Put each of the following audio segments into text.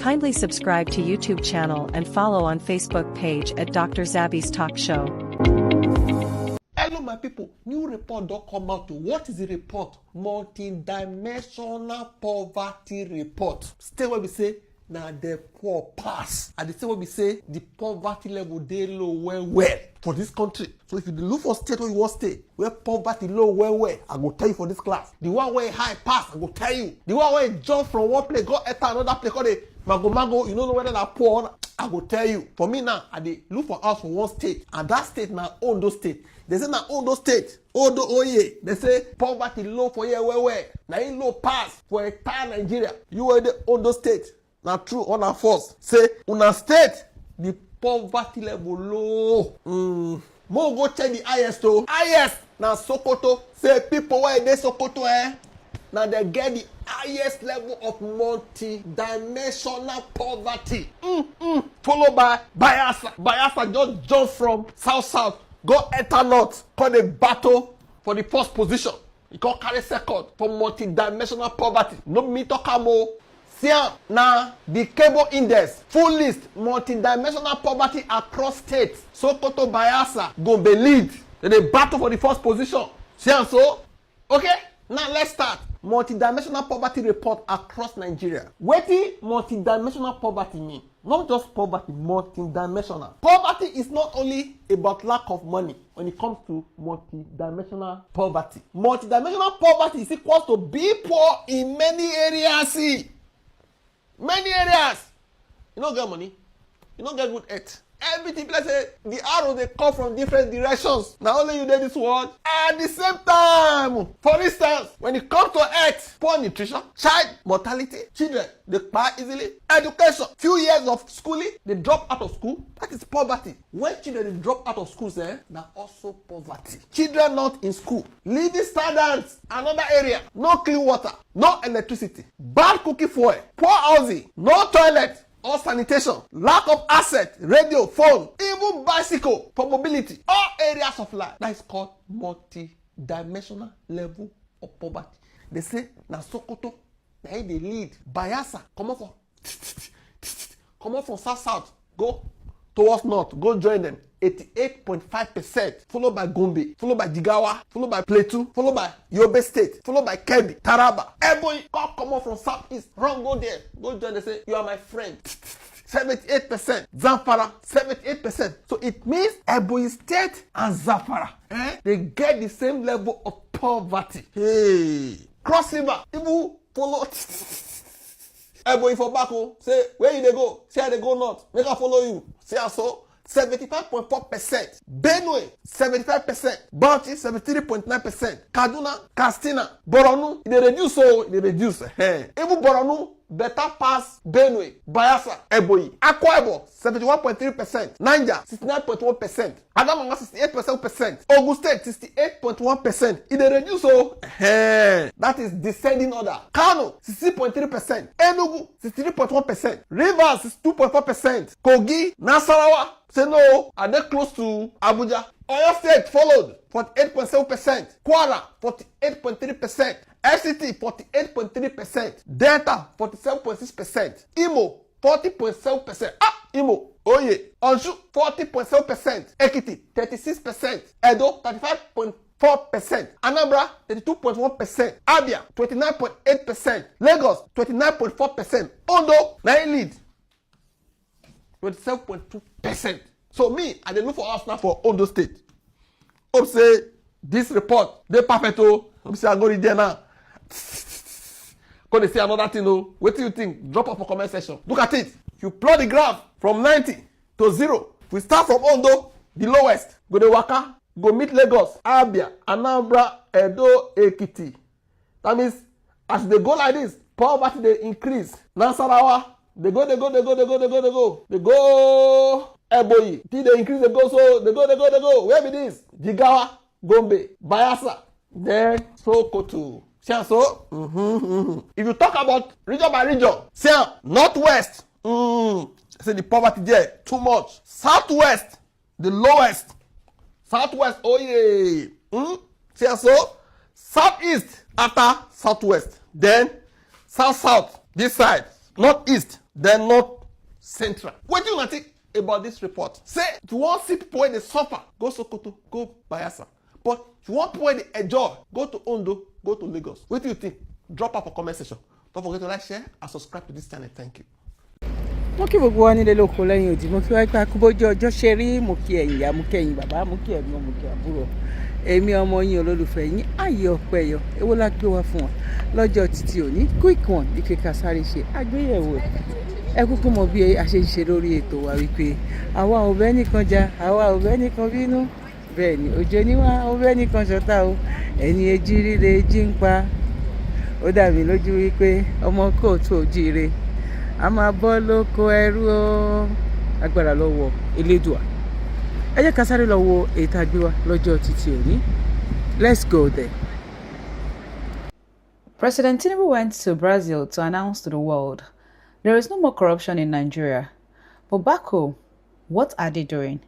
Kindly subscribe to YouTube channel and follow on Facebook page at Dr. Zabby's Talk Show. Hello my people, new report don't come out. What is the report? Multi-dimensional poverty report. Stay where we say, now the poor pass. And the same way we say, the poverty level they low well for this country. So if you look for state where you want stay, where poverty low well, I go tell you for this class. The one where high pass, I go tell you. The one where jump from one place, go enter another place, call it mago, you don't know whether that poor, I go tell you. For me now, I dey look for house for one state, and that state now own those state. They say now own those state, they say poverty low for here where. Now in low pass for entire Nigeria. You were the own those state. Now true on our force. Say una state the poverty level low. Mo go check the highest though. Highest now Sokoto. Say people where they Sokoto now they get the highest level of multi-dimensional poverty. Followed by Bayelsa. Bayelsa just jump from south, go enter north, call the battle for the first position. He can carry second for multi-dimensional poverty. No me talk about. See now the cable index, full list, multi-dimensional poverty across states. Sokoto, Bayelsa, Gombe lead. They battle for the first position. See so? Okay, now let's start. Multi-dimensional poverty report across Nigeria. What is multi-dimensional poverty mean? Not just poverty, multi-dimensional. Poverty is not only about lack of money when it comes to multi-dimensional poverty. Multi-dimensional poverty is equal to be poor in many areas. Many areas. You don't get money. You don't get good health. Everything, let's say, the arrows they come from different directions. Now only you did this word at the same time. For instance, when it comes to health, poor nutrition, child mortality, children they die easily, education, few years of schooling, they drop out of school. That is poverty. When children they drop out of school, now also poverty. Children not in school, living standards, another area, no clean water, no electricity, bad cooking fuel, poor housing, no toilet or sanitation, lack of asset, radio, phone, even bicycle for mobility, all areas of life. That is called multi-dimensional level of poverty. They say, na Sokoto, na they lead. Bayelsa, come on from south, go towards north, go join them. 88.5%, followed by Gombe, followed by Jigawa, followed by Plateau, followed by Yobe State, followed by Kebbi, Taraba. Everybody come up from southeast, run, go there, go join, they say, you are my friend. 78%, Zamfara, 78%. So it means Ebonyi State and Zamfara, they get the same level of poverty. Hey, Cross River, people follow. Ebonyi for back, say, where you they go? Say how they go north, make I follow you. See how so? 75.4%, Benue 75%, Bauchi 73.9%, Kaduna, Katsina, Borno, they reduce. Even Borno better pass Benue, Bayelsa, Ebonyi, Akwa Ibom 71.3%, Niger 69.1%, Adamawa 68%, Ogun State 68.1%. It they reduce that is descending order. Kano 60.3%, Enugu 63.1%, Rivers 62.4%, Kogi, Nasarawa. Say no, are they close to Abuja? Oyo State followed 48.7%, Kwara 48.3%, FCT 48.3%, Delta 47.6%, Imo 40.7%. Imo, Anshu 40.7%, Ekiti 36%, Edo 35.4%, Anambra 32.1%, Abia 29.8%, Lagos 29.4%, Ondo 9 lead 27.2%. So me, I dey look for us now for Ondo State. Hope say this report, they perfect. Hope say I go read there now. Go they say another thing. What do you think? Drop off a comment section. Look at it. You plot the graph from 90 to 0. We start from Ondo, the lowest. Go to Waka, go meet Lagos, Abia, Anambra, Edo, Ekiti. That means as they go like this, poverty they increase. Nasarawa. They go. They go Ebonyi. Till they increase, they go. So they go. Where be this? Jigawa, Gombe, Bayelsa, then Sokoto. See so? If you talk about region by region, see northwest. Say the poverty there too much. Southwest, the lowest. Southwest, See so? Southeast after southwest. Then south, this side. Northeast, they're not central. What do you think about this report? Say, if you want to see people when they suffer, go Sokoto, go Bayelsa. But if you want people when they enjoy, go to Ondo, go to Lagos. What do you think? Drop up a comment section. Don't forget to like, share, and subscribe to this channel. Thank you. Mo kí gbogbo wa nílé lóko lẹ́yìn òdì, mo kí wá pé akúbójú ọjọ́ ṣe rí, mo kí ẹ̀yin ìyá, mo kí ẹ̀yin bàbá, mo kí ẹ̀gbọ́n, mo kí àbúrò. Èmi ọmọ yín olólùfẹ́ yín Ayọ̀ Pẹ́yọ, èwo la gbé wá fún wa lọ́jọ́ títí òní. Quick one ní kíkà sáré ṣe àgbéyẹ̀wò ẹ kúkú mọ bí a ṣe ń ṣe lórí ètò wa wípé àwa ò bẹ́ nìkan jà, àwa ò bẹ́ nìkan bínú. Bẹ́ẹ̀ ni òjò níwá ò bẹ́ nìkan ṣọ̀tá o, ẹni ejí ríre ejí ń pa. Ó dàbí lójú wípé ọmọ kóòtù òjíire a máa bọ́ lóko ẹrú o, agbára lọ́wọ́ Elédùà. Ẹ jẹ́ ká sáré lọ wo ètò àgbéwá lọ́jọ́ títí òní. Let's go there. President Tinubu went to Brazil to announce to the world there is no more corruption in Nigeria. But back home, what are they doing?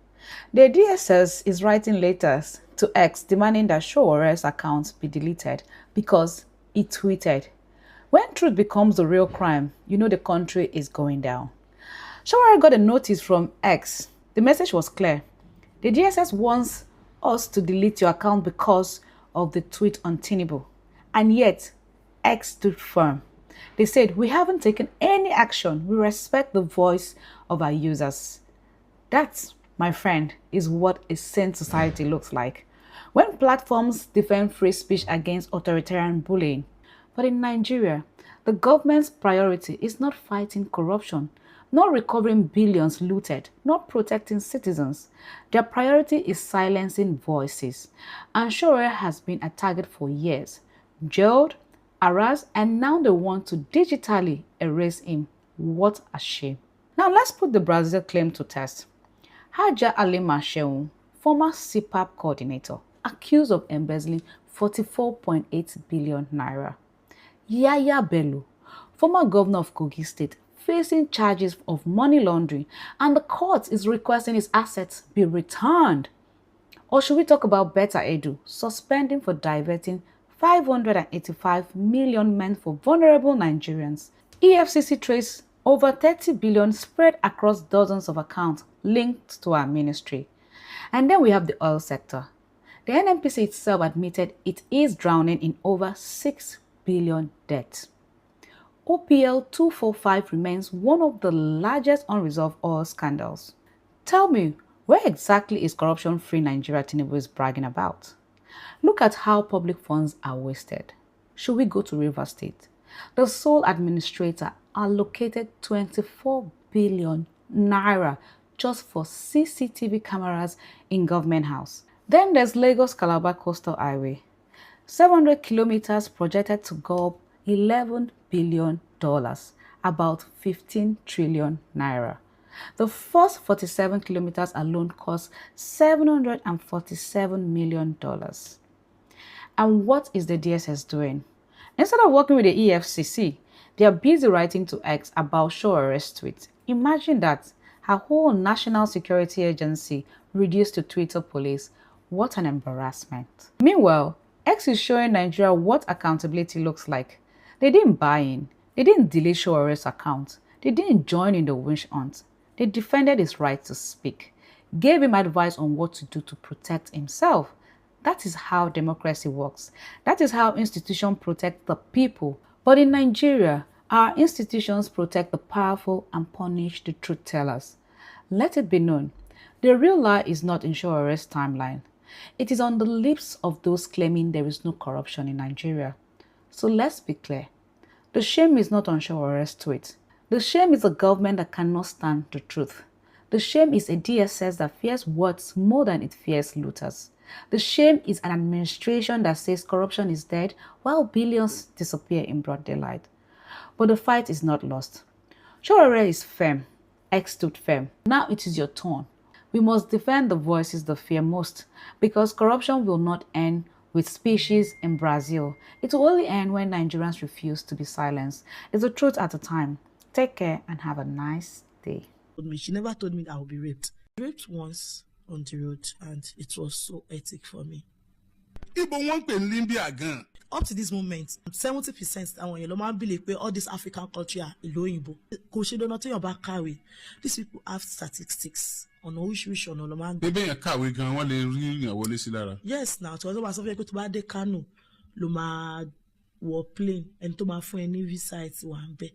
The DSS is writing letters to X demanding that Showore's account be deleted because he tweeted. When truth becomes the real crime, you know the country is going down. Showore got a notice from X. The message was clear. The DSS wants us to delete your account because of the tweet on Tinubu. And yet, X stood firm. They said, we haven't taken any action. We respect the voice of our users. That, my friend, is what a sane society looks like. When platforms defend free speech against authoritarian bullying. But in Nigeria, the government's priority is not fighting corruption, not recovering billions looted, not protecting citizens. Their priority is silencing voices. And Showore has been a target for years, jailed, harassed, and now they want to digitally erase him. What a shame. Now let's put the Brazil claim to test. Haja Alima Shehu, former CPAP coordinator, accused of embezzling 44.8 billion naira. Yaya Bello, former governor of Kogi State, facing charges of money laundering, and the court is requesting his assets be returned. Or should we talk about Betta Edu, suspending for diverting 585 million meant for vulnerable Nigerians? EFCC traced over 30 billion spread across dozens of accounts linked to our ministry. And then we have the oil sector. The NNPC itself admitted it is drowning in over 6 billion debt. OPL 245 remains one of the largest unresolved oil scandals. Tell me, where exactly is corruption-free Nigeria Tinubu is bragging about? Look at how public funds are wasted. Should we go to Rivers State? The sole administrator allocated 24 billion naira just for CCTV cameras in Government House. Then there's Lagos-Calabar Coastal Highway. 700 kilometers projected to go up $11 billion, about 15 trillion naira. The first 47 kilometers alone cost $747 million. And what is the DSS doing? Instead of working with the EFCC, they are busy writing to X about Showore's tweet. Imagine that, her whole national security agency reduced to Twitter police. What an embarrassment. Meanwhile, X is showing Nigeria what accountability looks like. They didn't buy in. They didn't delete Showore's account. They didn't join in the witch hunt. They defended his right to speak, gave him advice on what to do to protect himself. That is how democracy works. That is how institutions protect the people. But in Nigeria, our institutions protect the powerful and punish the truth tellers. Let it be known, the real lie is not in Showore's timeline. It is on the lips of those claiming there is no corruption in Nigeria. So let's be clear. The shame is not on Showore's tweet. The shame is a government that cannot stand the truth. The shame is a DSS that fears words more than it fears looters. The shame is an administration that says corruption is dead while billions disappear in broad daylight. But the fight is not lost. Showore is firm. X stood firm. Now it is your turn. We must defend the voices that fear most, because corruption will not end with species in Brazil. It will only end when Nigerians refuse to be silenced. It's the truth at a time. Take care and have a nice day. She never told me that I would be raped. Raped once on the road, and it was so hectic for me. up to this moment 70% àwọn èèyàn ló máa ń believe pé all this African country are ìlú òyìnbó kò ṣe dandan téèyàn bá kàwé. These people have statistics ọ̀nà oríṣiríṣi ọ̀nà ló máa ń gbé. bébè yẹn kàwé gan wọ́n lè rí ìyàn wọlé sí lára. Yes na tí wọ́n tó máa sọ fún ẹ pé tó bá dé Kano ló máa wọ plane ẹni tó máa fún ẹ ní visa ẹ ti wà ń bẹ̀.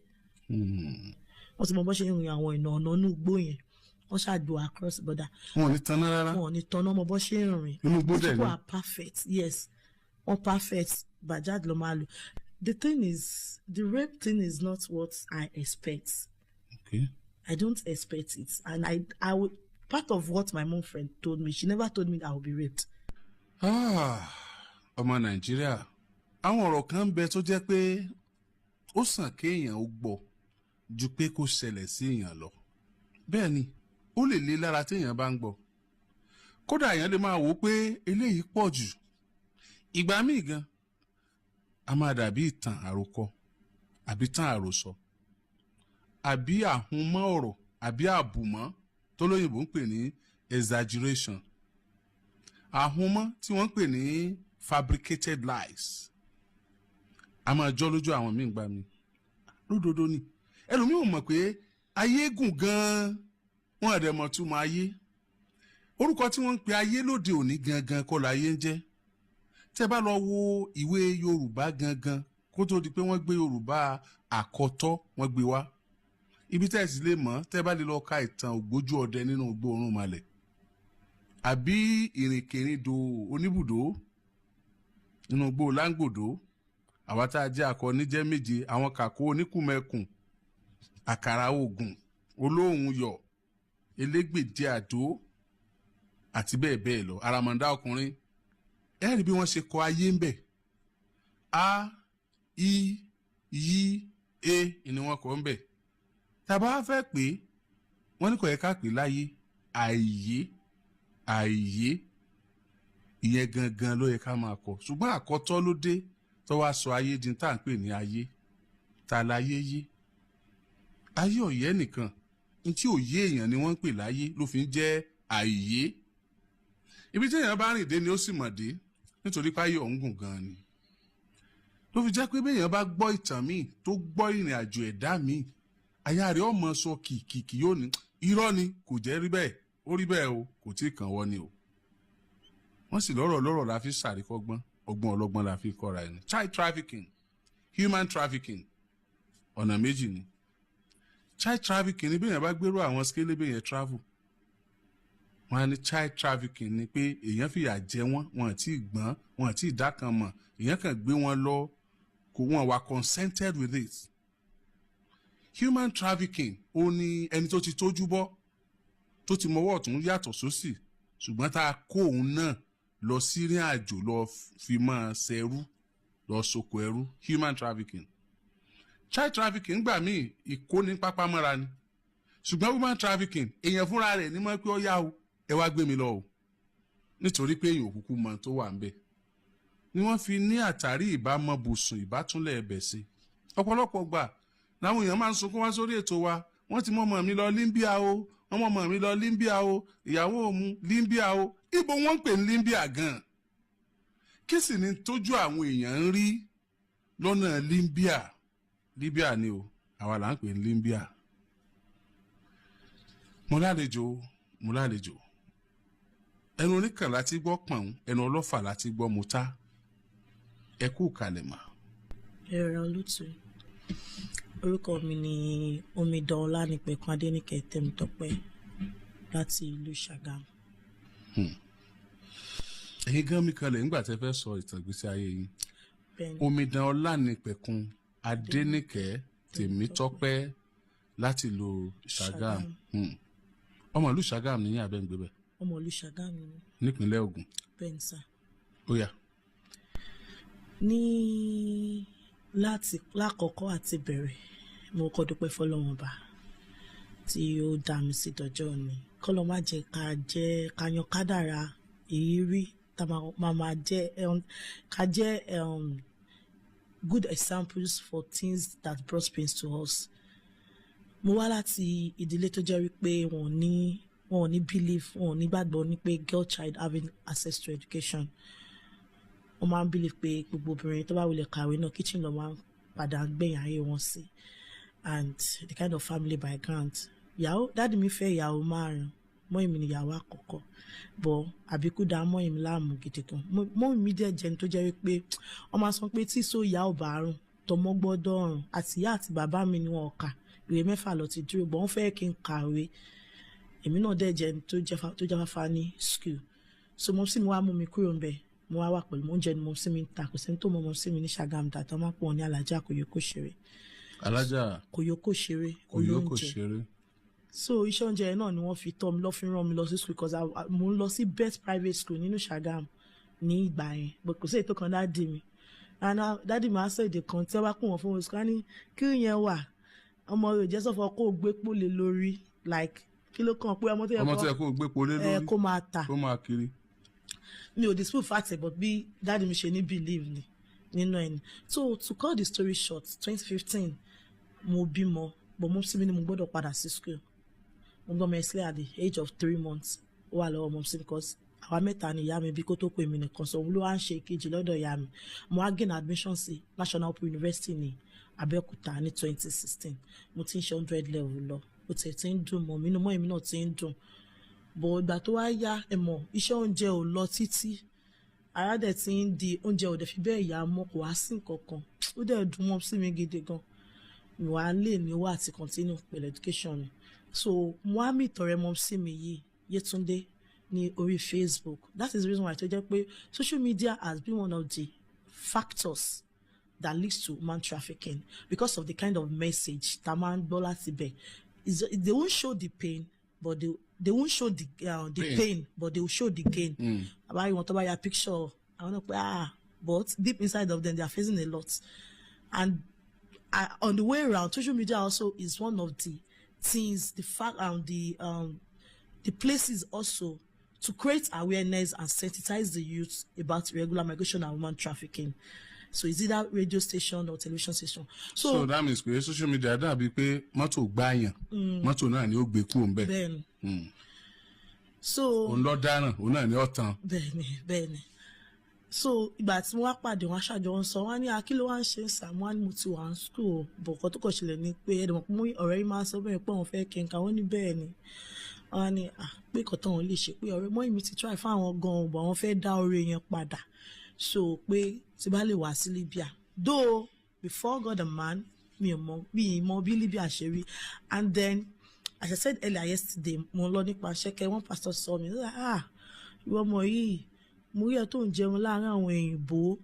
wọ́n ti mọ bó ṣe ń rìn àwọn ọ̀nà inú igbó yẹn wọ́n ṣàgbò across border. wọn ò ní tanná rárá. wọn ò ní tanná mọ bó ṣe ń rìn. inú igbó dẹ̀ ni. people are perfect. Yes wọ́n perfect bajaj ló máa lò. The thing is the rape thing is not what I expect. Okay. I don't expect it and I would part of what my mom friend told me she never told me that I would be raped. ọmọ Nàìjíríà àwọn ọ̀rọ̀ kan bẹ tó jẹ́ pé ó sàn kéèyàn ó gbọ́ ju pé kó ṣẹlẹ̀ sí èèyàn lọ. bẹ́ẹ̀ ni ó lè lé lára téèyàn bá ń gbọ́. kódà èèyàn lè máa wò ó pé eléyìí pọ̀ jù. ìgbà míì gan a máa dàbí ìtàn àròkọ àbí tàn àròsọ àbí àhunmọ́ ọ̀rọ̀ àbí àbùmọ́ tó lóyìnbó ń pè ní exaggeration. àhunmọ́ tí wọ́n ń pè ní fabricated lies. a máa jọ lójú àwọn míì gbà mí lódodo ni ẹlòmíì ò mọ̀ pé ayé gùn gan-an wọn àdẹ̀ mọ̀ túmọ̀ ayé. orúkọ tí wọ́n ń pe ayé lóde òní gangan kọ́ láyé ń jẹ́. tẹ́ bá lọ wo ìwé Yorùbá gangan kó tó di pé wọ́n gbé Yorùbá àkọ́tọ́ wọ́n gbé wá. ibi tẹ́ ẹ̀ sì lè mọ̀ tẹ́ bá lè lọ ka ìtàn ògbójú ọdẹ nínú igbó Ọ̀rúnmọlẹ̀ àbí ìrìnkèrindò oníbùdó nínú igbó Láńgbòdo àwa tá a jẹ́ akọni jẹ́ méje àwọn kàkó oníkùmẹ̀kùn àkàrà ògùn olóhùn yọ̀ elégbèje àdó àti bẹ́ẹ̀ bẹ́ẹ̀ lọ àràmàǹdà ọkùnrin ẹ rí bí wọ́n ṣe kọ ayé ń bẹ̀ a i yí e ni wọ́n kọ ń bẹ̀ tàbá fẹ́ pé wọ́n ní kò yẹ ká pè láyé àìyé ìyẹn gangan ló yẹ ká máa kọ ṣùgbọ́n àkọ́tọ́ ló dé tó wá sọ ayé di tá à ń pè ní ayé ta láyé yé ayé ọ̀yẹ́ nìkan ní tí òye èèyàn ni wọ́n ń pè láyé ló fi ń jẹ́ àìyé ibi tí èèyàn bá rìn dé ni ó sì mọ̀ dé nítorí pé ayé ọ̀hún gùn gan ni ló fi jẹ́ pé bí èèyàn bá gbọ́ ìtàn míì tó gbọ́ ìrìn àjò ẹ̀dá míì àyà rẹ̀ ọmọ sọ kìkìkì yóò ní irọ́ ni kò jẹ́ rí bẹ́ẹ̀ ó rí bẹ́ẹ̀ o kò tí ì kàn wọ́n ni o wọ́n sì lọ́rọ̀ la fi ṣàríkọ́gbọ́n ọgbọ́n ọlọ́gbọ́n la fi kọ́ra ẹni. Child trafficking human trafficking ọ̀nà méjì ni. Child trafficking ni bí èèyàn bá gbérò àwọn skele bí èèyàn travel wọ́n á ní child trafficking ni pé èèyàn fìyà jẹ wọ́n àti ìgbọ́n wọ́n àti ìdákan mọ̀ èèyàn kàn gbé wọn lọ kò wọ́n wà consented with it. Human trafficking ó ní ẹni tó ti tójú bọ́ tó ti mọwọ́ ọ̀tún yàtọ̀ sósì ṣùgbọ́n tá a kó òun náà lọ sí ìrìn àjò lọ fi máa ṣẹrú lọ soko ẹrú human trafficking. Child trafficking gbà míì ìkóni pápámọ́ra ni ṣùgbọ́n woman trafficking èèyàn fúnra rẹ̀ ní mọ́ pé ó yá o ẹ wá gbé mi lọ o nítorí pé èèyàn òkùnkùn mọ tó wà ń bẹ̀ ni wọ́n fi ní àtàrí ìbámọ́ bùsùn ìbátúnlẹ̀ ẹ̀bẹ̀ sí. ọ̀pọ̀lọpọ̀ gbà láwọn èèyàn máa ń sunkún wá sórí ètò wa wọ́n ti mọ́ ọmọ mi lọ Libya o wọ́n mọ́ ọmọ mi lọ Libya o ìyàwó òmu Libya o ibo wọ́n ń pè ní Libya gan kí sì ni tójú àwọn èèyàn ń rí lọ́nà Libya ni o àwa là ń pè ní Libya. mo lálejò ẹnu oníkàn láti gbọ́ pọ̀n ẹnu ọlọ́fà láti gbọ́ mọ́tá ẹ kú kalẹ̀ mà. ẹ̀rọ olùtù orúkọ mi ni Omidan Ọlánìpẹ̀kun Adéníkẹ́ Tẹ̀mítọ́pẹ́ láti ìlú Ṣàgámù. ẹ̀yin gan mi kalẹ̀ nígbà tẹ́ fẹ́ sọ ìtàn ìgbésí ayé yín. Omidan Ọlánìpẹ̀kun Adéníkẹ́ Tẹ̀mítọ́pẹ́ láti ìlú Ṣàgámù. ọmọ ìlú Ṣàgámù ní abẹ́ ń gbé bẹ́ẹ̀. ọmọ ìlú Ṣàgámù ni. nípínlẹ̀ Ògùn. bẹ́ẹ̀ ni sà. ó yá. ní lákọ̀ọ́kọ́ àti bẹ̀rẹ̀ mo kọ́ dúpẹ́ fọlọ́run ọba tí ó dá mi sí dọjọ́ òní kọ́lọ́ má jẹ́ ká yan kádàrá ìrírí tá máa jẹ́ ká jẹ́ good examples for things that brought pain to us. mo wá láti ìdílé tó jẹ́ wípé wọn ò ní belief wọn ò ní gbàgbọ́ ní pé girl child having access to education wọ́n máa ń believe pé gbogbo obìnrin tó bá wulẹ̀ kàwé náà kitchen ló máa ń padà gbẹ̀yìn ayé wọn sí, and the kind of family background. Ìyàwó dáàdì mi fẹ́ ìyàwó 5, mọ́mì mi ni ìyàwó àkọ́kọ́, but àbíkú dá mọ́mì mi láàmú gidi gan. Mọ́mì mi dẹ̀ jẹ́ ní tó jẹ́ wípé wọ́n máa sọ pé tí so ìyá ò bá rùn tọmọ gbọ́dọ̀ rùn, àti ìyá àti bàbá mi ni wọn kà ìwé 6 lọ ti dúró, but wọ́n fẹ́ kí n kàwé. Èmi náà dẹ̀ jẹ́ ní tó jáfáfá ní school, so mọ̀ sí mi wá mú mi kúrò ńbẹ̀, mo wá wà pẹ̀lú oúnjẹ ni mo sì mi ń ta, kò sẹ́ni tó mọ̀ sí mi ní Ṣàgámù tàtọ́ máa pọ̀ ní alájà Kòyókòṣeré. Alájà Kòyókòṣeré olóúnjẹ. So iṣẹ́ oúnjẹ yẹn náà ni wọ́n fi tọ́ mi lọ́ fi rán mi lọ sí school, because mo ń lọ sí best private school nínú Ṣàgámù ní ìgbà yẹn, but kò sí èyí tó kan dáàdì mi. And dáàdì mi á sọ èdè kan tí wọ́n bá kún wọn fún oṣù kan ní kí yẹn wà ọmọ rẹ̀ jẹ́ sọ́fọ́ kó o gbé pólè lórí, like kí ló kàn pé ọmọ tó yẹ kó o gbé pólè lórí kó máa tà kó máa kiri. Mi ò dispute fact, but bí dáàdì mi ṣe ní believe ni nínú ẹni. So to cut the story short, 2015 mo bímọ, but mo sì mi ni mo gbọ́dọ̀ padà sí school. Mo gbọ́ mi sílẹ̀ at the age of 3 months ó wà lọ́wọ́ mọ̀ sí, because àwa mẹ́ta ni ìyá mi bí kó tó pè mí nìkan, so òun ló wá ń ṣe ìkejì lọ́dọ̀ ìyá mi. Mo wá gain admission sí National Open University ní Abẹ́òkúta ní 2016. Mo ti ń ṣe 100 level lọ, ó ti ń dùn mọ́ mi, inú mọ́ èmi náà ti ń dùn. But ìgbà tó wá yá iṣẹ́ oúnjẹ ò lọ títí, ara dẹ̀ ti ń di oúnjẹ ò dẹ̀ fi bẹ́ẹ̀ yá mọ́, kò wá sí nǹkankan, ó dẹ̀ dùn mọ́ sí mi gidi gan. Mi wá lè ní owó àti continue pẹ̀lú education mi. So mo wá meet ọ̀rẹ́ mọ́ sí mi yìí Yétúndé ní orí Facebook. That is the reason why tó jẹ́ pé social media has been one of the factors that leads to human trafficking, because of the kind of message tá máa ń gbọ́ láti bẹ̀. They won't show the pain, but they won't show the pain, but they will show the gain. About you want to buy a picture, I want to put but deep inside of them they are facing a lot. And on the way around, social media also is one of the things, the fact and the places also to create awareness and sensitize the youth about irregular migration and human trafficking. So is either radio station or television station. So that means pé social media dàbí pé mọ́tò gbáyàn, mọ́tò náà ni ó gbé kúrò ńbẹ̀. Bẹ́ẹ̀ni. So òun lọ dáràn, òun náà ni ó tàn. Bẹ́ẹ̀ni. So ìgbà tí mo wá pàdé wọn aṣáájú wọn sọ wọn ní akíló wá ń ṣe Sàámú wá ní mo ti wà ní school, bọ̀ kọ́ tó kọ̀ ṣẹlẹ̀ ni pé ẹ̀dùnmọ̀ pé ọ̀rẹ́ yìí máa ń sọ bẹ́ẹ̀ pé wọ́n fẹ́ kí n kà wọ́n ní bẹ́ẹ̀ ni. Wọ́n ní pé kọ̀tàn wọn lè ṣe pé ọ̀rẹ́ mọ́ ìmí ti try fún àwọn gan-an, bọ̀ wọ́n fẹ́ dá oore yẹn padà. So pé tí bá lè wá sí Libya, though before God and man mi mọ bí Libya ṣe rí. And then as I said earlier yesterday, mo lọ nípa ṣẹ́kẹ́, one pastor sọ mi ìwọ ọmọ yìí mo rí ẹ tó ń jẹun láàárín àwọn òyìnbó,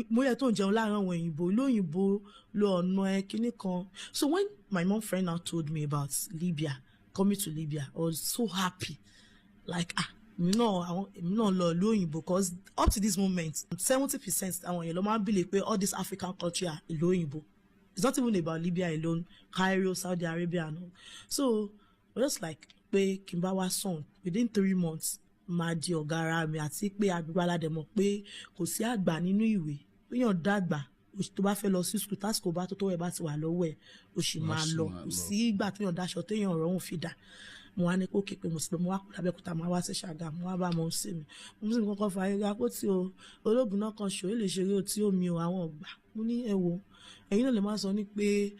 mo rí ẹ tó ń jẹun láàárín àwọn òyìnbó lóyìnbó lo ọ̀nà ẹ kíní kan. So when my mom friend now told me about Libya, coming to Libya, I was so happy, like èmi náà lọ lóyìnbó, because up to this moment 70% àwọn èèyàn ló máa ń believe pé all these African countries are lóyìnbó. It's not even about Libya alone, Cairo, Saudi Arabia and all. So just like pé kí n bá wá sàn within 3 months máa di ọ̀gá ara mi, àti pé agbègbè aládẹ mọ̀ pé kò sí àgbà nínú ìwé, èèyàn dàgbà tó bá fẹ́ lọ sí school tásìkò bá tó ẹ̀ bá ti wà lọ́wọ́ ẹ̀ ó sì máa lọ, kò sí ìgbà téèyàn dáṣọ téèyàn rọrùn fi dà. Mo wá ní kó képe mo sì pé mo wá kó l'Abẹ́òkúta máa wá sí Ṣàgámù, mo wá bá mo sí mi kọ́kọ́ fa ayé kó tí o ológun náà kan ṣòro lè ṣeré o tí omi o àwọn ọgbà. Mo ní ẹ wo ẹ̀yin náà lè máa sọ ní pé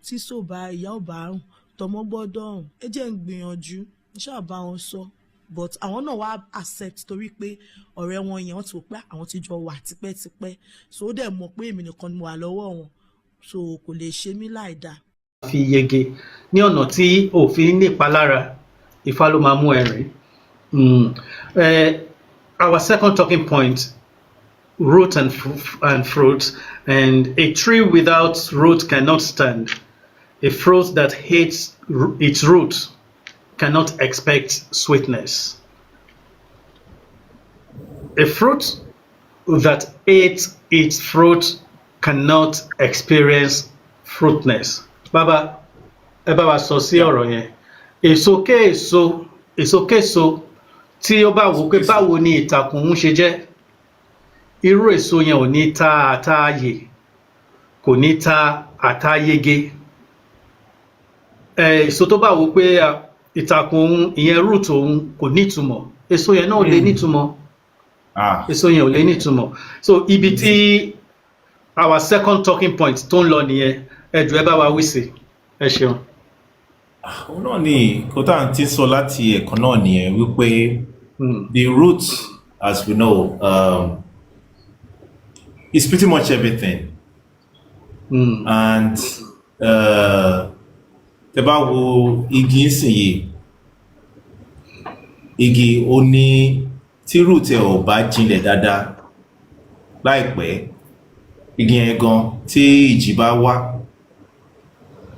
tí sóbá ìyá ò bá rùn tọmọ gbọ́dọ̀ rùn, ẹ jẹ́ ń gbìyànjú ṣáà bá wọn sọ. But àwọn náà wá accept torí pé ọ̀rẹ́ wọn yẹn wọ́n ti rò pé àwọn ti jọ wà tipẹ́tipẹ́, so ó dẹ̀ mọ̀ pé èmi nìkan ni mo wà lọ́wọ́ wọn, so kò lè ṣe mí láì dáa. Fi yege ní ọ̀nà tí òfin ní ìpalára, Ifá ló máa mú ẹ̀rín. Our second talking point, root and fruit, and a tree without root cannot stand. A fruit that hates its root cannot expect sweetness. A fruit that hates its fruit cannot experience fruitness. Bàbá, ẹ bá wa sọ sí ọ̀rọ̀ yẹn. Èso késo tí ó bá wò pé báwo ni ìtàkùn ń ṣe jẹ́, irú èso yẹn ò ní ta àtàyè, kò ní ta àtàyege. Èso tó bá wò pé ìtàkùn ìyẹn root òun kò nítumọ̀, èso yẹn náà lè nítumọ̀. èso yẹn ò lè ní ìtumọ̀. So ibi tí our second talking point tó ń lọ nìyẹn, ẹ jọ̀ọ́ ẹ bá wa wí sí, ẹ ṣeun. Òun náà ni kó tá à ń tí sọ láti ẹ̀kan náà nìyẹn wípé the root, as we know, is pretty much everything. And tẹ́ bá wo igi nsìnyí, igi ó ní tí root ẹ̀ ò bá jinlẹ̀ dáadáa láìpẹ́, igi yẹn gan tí ìjì bá wá,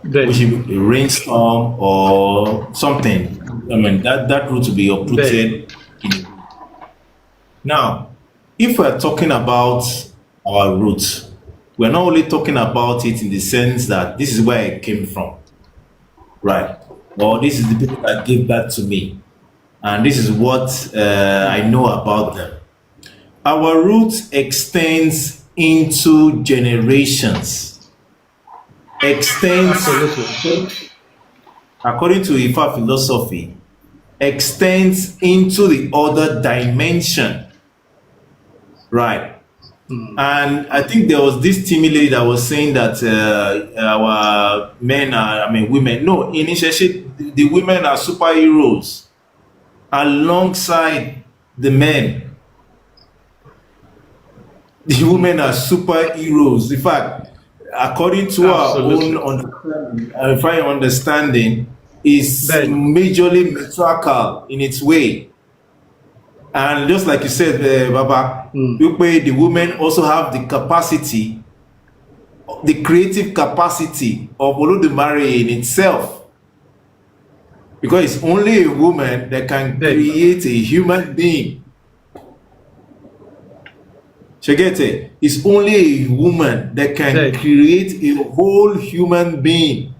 which is a rainstorm or something, I mean that root will be uprooted. Now, if we're talking about our roots, we're not only talking about it in the sense that this is where I came from, right? Or this is the people that gave birth to me, and this is what I know about them. Our roots extends into generations. Extends, according to Ifa philosophy, extends into the other dimension, right? And I think there was this Timmy lady that was saying that our men are, I mean, women. No, initially the women are superheroes alongside the men. The women are superheroes. In fact, according to our own understanding, is majorly matriarchal in its way. And just like you said, Baba, the women also have the capacity, the creative capacity of Olodumare in itself. Because it's only a woman that can create a human being. Shagete, it's only a woman that can create a whole human being.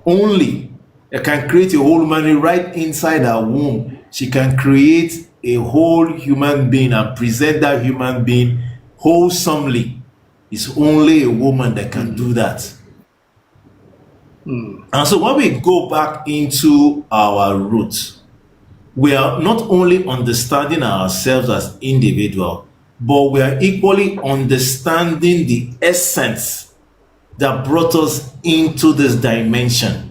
Only that can create a whole human right inside her womb. She can create a whole human being and present that human being wholesomely. It's only a woman that can do that. And so when we go back into our roots, we are not only understanding ourselves as individuals, but we are equally understanding the essence that brought us into this dimension.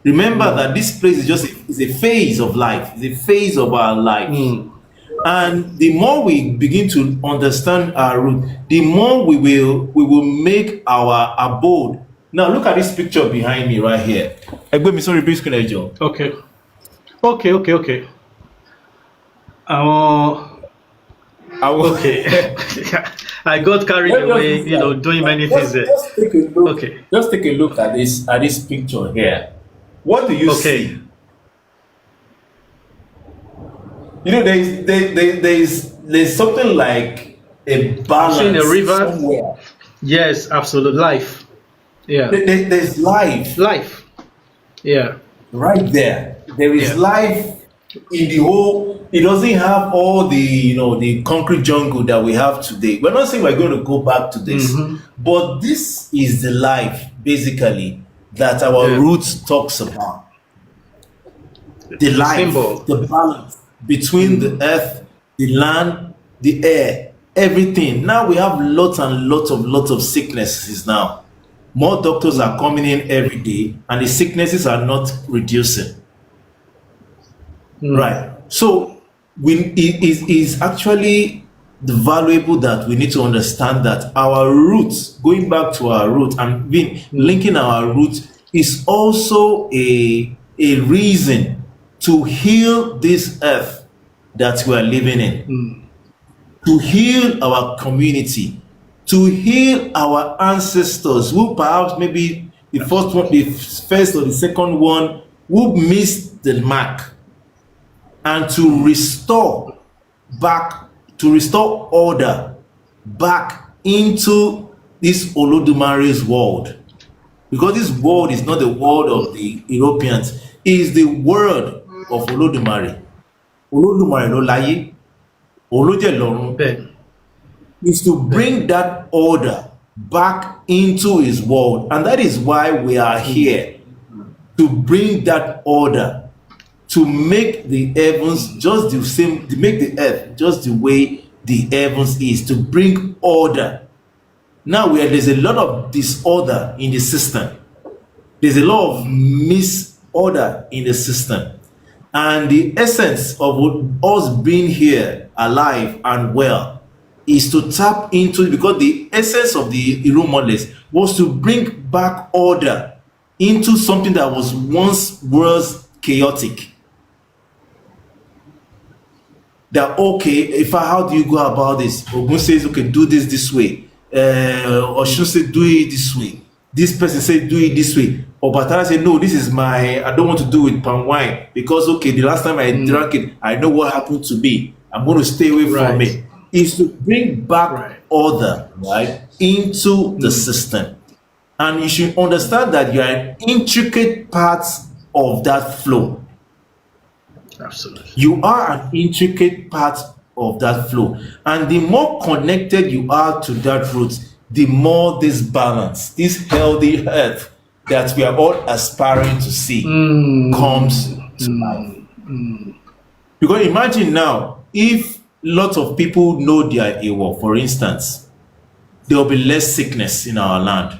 Remember that this place is just a phase of life, it's a phase of our life. And the more we begin to understand our root, the more we will make our abode. Now look at this picture behind me right here. Sorry, please, okay. Okay. I got carried away, doing many things there. Just take a look at this picture here. What do you see? There's something like a balance in a river somewhere. Yes, absolute life. Yeah. There's life. Life. Yeah. Right there. There is life in the whole. It doesn't have all the the concrete jungle that we have today. We're not saying we're going to go back to this, but this is the life basically that our roots talks about. The life, symbol. The balance between the earth, the land, the air, everything. Now we have lots of sicknesses now. More doctors are coming in every day, and the sicknesses are not reducing. Right. So it is actually valuable that we need to understand that our roots, going back to our roots and linking our roots, is also a reason to heal this earth that we are living in, to heal our community, to heal our ancestors who perhaps maybe the first or the second one who missed the mark, and to restore order back into this Olodumare's world. Because this world is not the world of the Europeans, it is the world of Olodumare. Olodumare lo láyé, Olójẹ lọ́run. Is to bring that order back into his world. And that is why we are here, to bring that order, to make the heavens just the same, to make the earth just the way the heavens is, to bring order. Now where there's a lot of disorder in the system, there's a lot of misorder in the system, and the essence of us being here alive and well is to tap into, because the essence of the Irumoles was to bring back order into something that was chaotic. That okay, how do you go about this? Ogun says, okay, do this way. Oshun say, do it this way. This person said, do it this way. Obatala said, no, this is I don't want to do with palm wine because okay, the last time I drank it, I know what happened to me. I'm going to stay away from it. Is to bring back order, right, into the system. And you should understand that you are an intricate part of that flow. Absolutely. You are an intricate part of that flow. And the more connected you are to that root, the more this balance, this healthy health that we are all aspiring to see comes to life. Because imagine now, if lots of people know they are AWOL, for instance, there will be less sickness in our land.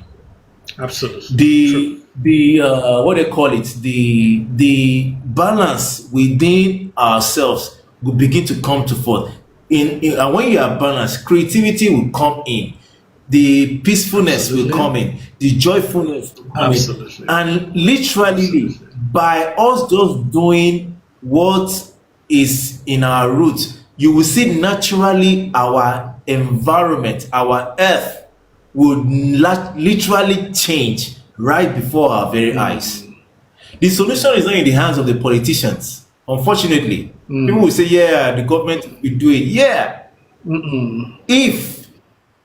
Absolutely. The what they call it, the balance within ourselves will begin to come to forth. And when you are balanced, creativity will come in, the peacefulness will come in, the joyfulness will come in. And literally, by us just doing what is in our roots, you will see naturally our environment, our earth will literally change right before our very eyes. The solution is not in the hands of the politicians. Unfortunately, people will say, yeah, the government will do it. Yeah. If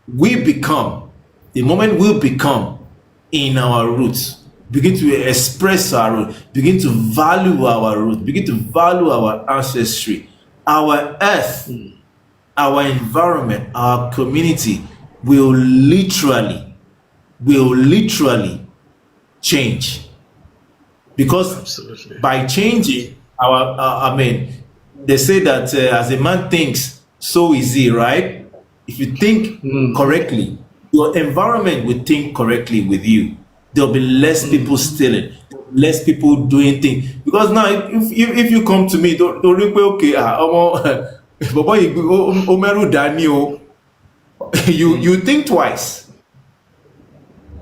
we become, the moment we become in our roots, begin to express our roots, begin to value our roots, begin to value our ancestry, our earth, our environment, our community will literally change. Because by changing they say that as a man thinks, so is he, right? If you think correctly, your environment will think correctly with you. There'll be less people stealing, less people doing things. Because now, if you come to me, don't okay, you think twice,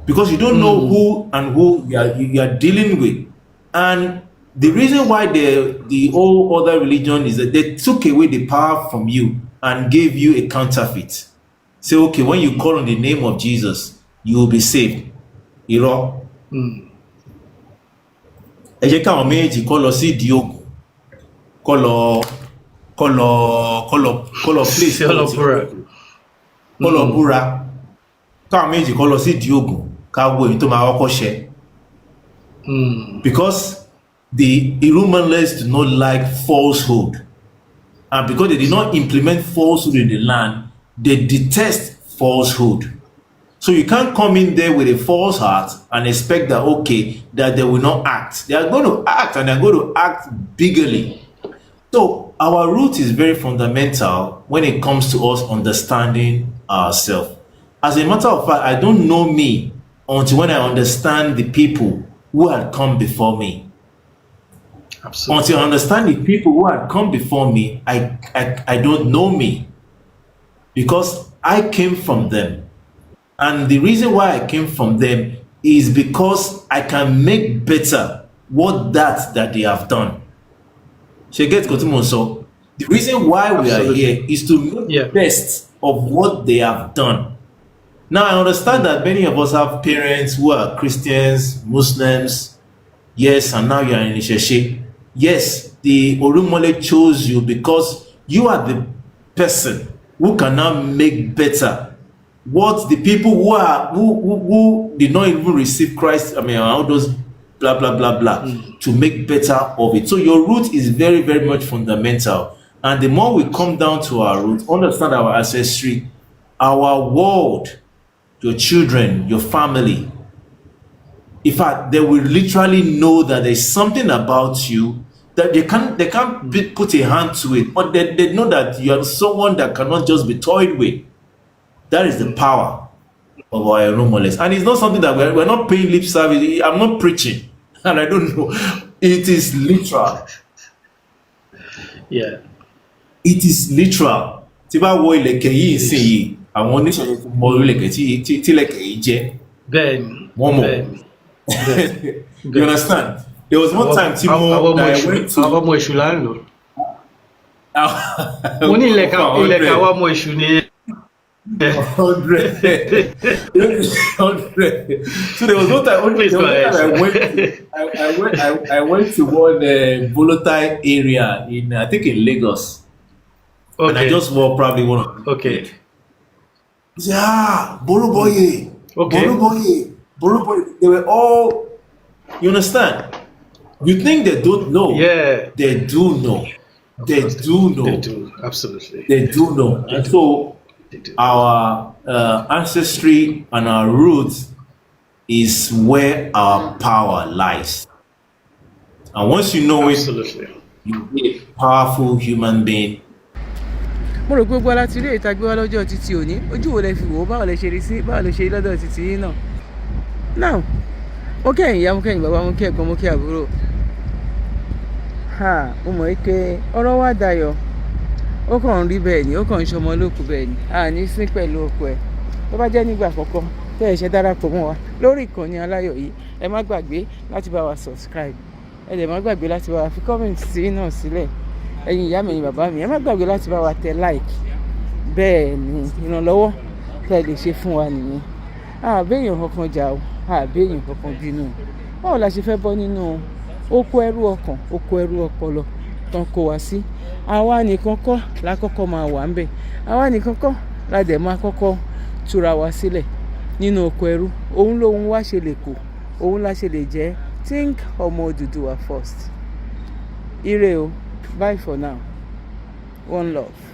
because you don't know who and who you are dealing with. And the reason why the whole other religion is that they took away the power from you and gave you a counterfeit. Say, okay, when you call on the name of Jesus, you will be saved. You know? Ẹ jẹ́ káwọn méjì kọ́ lọ sí ìdí ògùn, kọ́ lọ place kọ́ lọ búra, káwọn méjì kọ́ lọ sí ìdí ògùn ká wo èyí tó máa kọ́kọ́ ṣẹ. Because the Irumalas do not like falsehood, and because they did not implement falsehood in the land, they detest falsehood. So you can't come in there with a false heart and expect that, okay, that they will not act. They are going to act, and they're going to act bigly. So our root is very fundamental when it comes to us understanding ourselves. As a matter of fact, I don't know me until when I understand the people who had come before me. Absolutely. Until I understand the people who had come before me, I don't know me, because I came from them. And the reason why I came from them is because I can make better what that they have done. So the reason why we are here is to make the best of what they have done. Now I understand that many of us have parents who are Christians, Muslims, yes, and now you are in Isheshe. Yes, the Orumole chose you because you are the person who can now make better what the people who did not even receive Christ, all those blah blah blah blah, to make better of it. So your root is very, very much fundamental. And the more we come down to our root, understand our ancestry, our world, your children, your family, in fact, they will literally know that there's something about you that they can't put a hand to it, but they know that you are someone that cannot just be toyed with. That is the power of our eromoles. And it's not something that we're not paying lip service. I'm not preaching, and I don't know. It is literal. Yeah. It is literal. Tí bá wo ìlẹ̀kẹ̀ yìí sí yìí, àwọn oníṣòwò tó mọ ìlẹ̀kẹ̀ tí ìlẹ̀kẹ̀ yìí jẹ́. Then, One more. You understand? There was one time tí mo went to. Àwọn ọmọ èṣù là ń lò. Mo ní ìlẹ̀kẹ̀ àwọn ọmọ èṣù ni. 100. So there was no time. I went to one volatile area in I think in Lagos, and I just wore probably one of them. Okay. Yeah, Boroboye. Okay. Boroboye. They were all. You understand? You think they don't know? Yeah. They do know. They do know. They do, absolutely. They do know. And so our ancestry and our roots is where our power lies. And once you know Absolutely. it, you'll be a powerful human being. mo rò gbogbo láti rí ìta gbé wá lọ́jọ́ títí òní ojú wo lẹ fi wò ó báwo lẹ ṣe rí sí báwo lẹ ṣe rí lọ́dọ̀ títí yín náà. now mo kẹ́yìn ìyá mo kẹ́yìn bàbá mo kẹ́ ẹ̀gbọ́n mo kẹ́ àbúrò. mo mọ̀ pé ọ̀rọ̀ wa dayọ̀ ó kàn ń rí bẹ́ẹ̀ ni ó kàn ń ṣọmọ lókù bẹ́ẹ̀ ni a ní sí pẹ̀lú oko ẹ̀ tó bá jẹ́ nígbà àkọ́kọ́ tẹ́ ẹ ṣe darapọ̀ mọ́ wa lórí ìkànnì aláyọ̀ yìí ẹ má gbàgbé láti bá wa subscribe ẹ dẹ̀ má gbàgbé láti bá wa fi comment sí náà sílẹ̀ ẹ̀yin ìyá mi ẹ̀yin bàbá mi ẹ má gbàgbé láti bá wa tẹ like bẹ́ẹ̀ ni ìrànlọ́wọ́ tẹ́ ẹ lè ṣe fún wa nìyẹn àbẹ́yàn kankan jà o àbẹ́yàn kankan bínú báwo la ṣe fẹ́ bọ́ nínú oko ẹrú ọkàn oko ẹrú ọpọlọ tán kó wa sí àwa nìkan kọ́ la kọ́kọ́ máa wà ń bẹ̀ àwa nìkan kọ́ la dẹ̀ máa kọ́kọ́ túra wa sílẹ̀ nínú oko ẹrú òun lòun wá ṣe lè kó òun la ṣe lè jẹ́ think ọmọ Odùduwà first ire o bye for now one love.